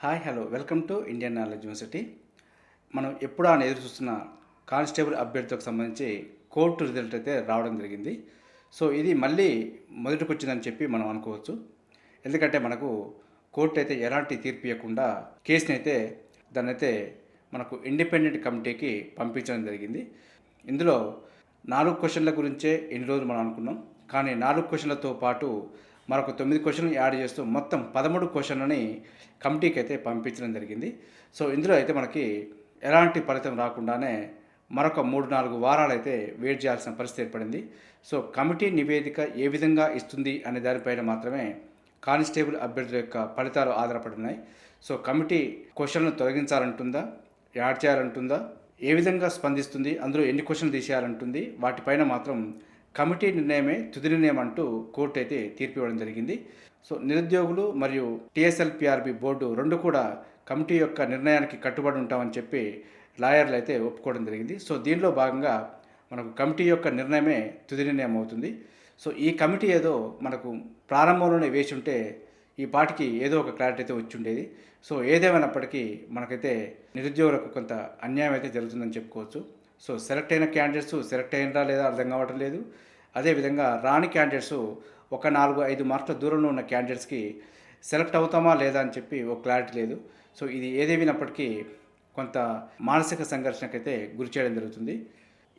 Hi hello welcome to Indian knowledge university. మనం ఎప్పుడా అని ఎదురు చూస్తున్న కానిస్టేబుల్ అభ్యర్థులకు సంబంధించి కోర్టు రిజల్ట్ అయితే రావడం జరిగింది. సో ఇది మళ్ళీ మొదటికి వచ్చిందని చెప్పి మనం అనుకోవచ్చు. ఎందుకంటే మనకు కోర్టు అయితే ఎలాంటి తీర్పు ఇవ్వకుండా కేసుని అయితే దాన్నైతే మనకు ఇండిపెండెంట్ కమిటీకి పంపించడం జరిగింది. ఇందులో 4 క్వశ్చన్ల గురించే ఇన్ని రోజులు మనం అనుకున్నాం. కానీ 4 క్వశ్చన్లతో పాటు మరొక 9 క్వశ్చన్లు యాడ్ చేస్తూ మొత్తం 13 క్వశ్చన్లని కమిటీకి అయితే పంపించడం జరిగింది. సో ఇందులో అయితే మనకి ఎలాంటి ఫలితం రాకుండానే మరొక 3-4 వారాలు అయితే వెయిట్ చేయాల్సిన పరిస్థితి ఏర్పడింది. సో కమిటీ నివేదిక ఏ విధంగా ఇస్తుంది అనే దానిపైన మాత్రమే కానిస్టేబుల్ అభ్యర్థుల యొక్క ఫలితాలు ఆధారపడున్నాయి. సో కమిటీ క్వశ్చన్లను తొలగించాలంటుందా, యాడ్ చేయాలంటుందా, ఏ విధంగా స్పందిస్తుంది, అందులో ఎన్ని క్వశ్చన్లు తీసేయాలంటుంది, వాటిపైన మాత్రం కమిటీ నిర్ణయమే తుది నిర్ణయం అంటూ కోర్టు అయితే తీర్పు ఇవ్వడం జరిగింది. సో నిరుద్యోగులు మరియు టీఎస్ఎల్పిఆర్బి బోర్డు రెండు కూడా కమిటీ యొక్క నిర్ణయానికి కట్టుబడి ఉంటామని చెప్పి లాయర్లు అయితే ఒప్పుకోవడం జరిగింది. సో దీనిలో భాగంగా మనకు కమిటీ యొక్క నిర్ణయమే తుది నిర్ణయం అవుతుంది. సో ఈ కమిటీ ఏదో మనకు ప్రారంభంలోనే వేసి ఉంటే ఈ పాటికి ఏదో ఒక క్లారిటీ అయితే వచ్చి ఉండేది. సో ఏదేమైనప్పటికీ మనకైతే నిరుద్యోగులకు కొంత అన్యాయం అయితే జరుగుతుందని చెప్పుకోవచ్చు. సో సెలెక్ట్ అయిన క్యాండిడేట్స్ సెలెక్ట్ అయినరా లేదా అర్థం కావటం లేదు. అదేవిధంగా రాని క్యాండిడేట్స్ ఒక 4-5 మార్కుల దూరంలో ఉన్న క్యాండిడేట్స్కి సెలెక్ట్ అవుతామా లేదా అని చెప్పి ఒక క్లారిటీ లేదు. సో ఇది ఏదేమైనప్పటికీ కొంత మానసిక సంఘర్షణకైతే గురి చేయడం జరుగుతుంది.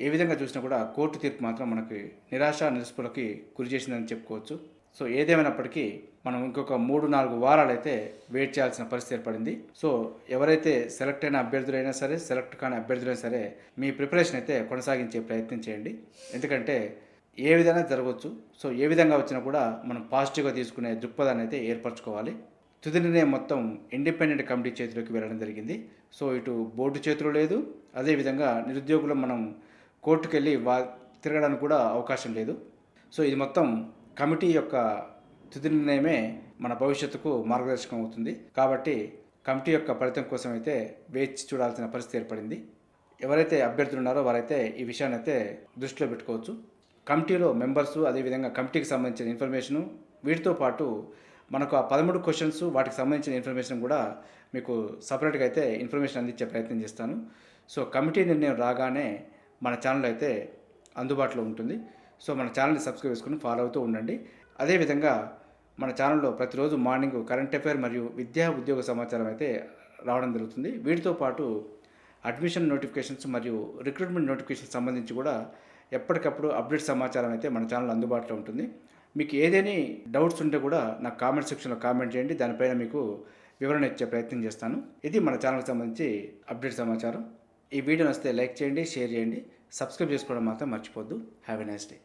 ఏ విధంగా చూసినా కూడా కోర్టు తీర్పు మాత్రం మనకి నిరాశ నిస్పృహకి గురి చేసిందని చెప్పుకోవచ్చు. సో ఏదేమైనప్పటికీ మనం ఇంకొక 3-4 వారాలు అయితే వెయిట్ చేయాల్సిన పరిస్థితి ఏర్పడింది. సో ఎవరైతే సెలెక్ట్ అయిన అభ్యర్థులైనా సరే, సెలెక్ట్ కాని అభ్యర్థులైనా సరే మీ ప్రిపరేషన్ అయితే కొనసాగించే ప్రయత్నం చేయండి. ఎందుకంటే ఏ విధంగా జరగవచ్చు. సో ఏ విధంగా వచ్చినా కూడా మనం పాజిటివ్గా తీసుకునే దృక్పథాన్ని అయితే ఏర్పరచుకోవాలి. తుది నిర్ణయం మొత్తం ఇండిపెండెంట్ కమిటీ చేతిలోకి వెళ్ళడం జరిగింది. సో ఇటు బోర్డు చేతిలో లేదు, అదేవిధంగా నిరుద్యోగులు మనం కోర్టుకు వెళ్ళి తిరగడానికి కూడా అవకాశం లేదు. సో ఇది మొత్తం కమిటీ యొక్క తుది నిర్ణయమే మన భవిష్యత్తుకు మార్గదర్శకం అవుతుంది. కాబట్టి కమిటీ యొక్క ఫలితం కోసం అయితే వేచి చూడాల్సిన పరిస్థితి ఏర్పడింది. ఎవరైతే అభ్యర్థులు ఉన్నారో వారైతే ఈ విషయాన్ని అయితే దృష్టిలో పెట్టుకోవచ్చు. కమిటీలో మెంబర్సు, అదేవిధంగా కమిటీకి సంబంధించిన ఇన్ఫర్మేషను, వీటితో పాటు మనకు ఆ 13 క్వశ్చన్స్ వాటికి సంబంధించిన ఇన్ఫర్మేషన్ కూడా మీకు సపరేట్గా అయితే ఇన్ఫర్మేషన్ అందించే ప్రయత్నం చేస్తాను. సో కమిటీ నిర్ణయం రాగానే మన ఛానల్ అయితే అందుబాటులో ఉంటుంది. సో మన ఛానల్ని సబ్స్క్రైబ్ చేసుకుని ఫాలో అవుతూ ఉండండి. అదేవిధంగా మన ఛానల్లో ప్రతిరోజు మార్నింగ్ కరెంట్ అఫైర్ మరియు విద్యా ఉద్యోగ సమాచారం అయితే రావడం జరుగుతుంది. వీటితో పాటు అడ్మిషన్ నోటిఫికేషన్స్ మరియు రిక్రూట్మెంట్ నోటిఫికేషన్స్ సంబంధించి కూడా ఎప్పటికప్పుడు అప్డేట్ సమాచారం అయితే మన ఛానల్ అందుబాటులో ఉంటుంది. మీకు ఏదైనా డౌట్స్ ఉంటే కూడా నాకు కామెంట్ సెక్షన్లో కామెంట్ చేయండి. దానిపైన మీకు వివరణ ఇచ్చే ప్రయత్నం చేస్తాను. ఇది మన ఛానల్కి సంబంధించి అప్డేట్ సమాచారం. ఈ వీడియో నచ్చితే లైక్ చేయండి, షేర్ చేయండి, సబ్స్క్రైబ్ చేసుకోవడం మాత్రం మర్చిపోద్దు. Have a nice day.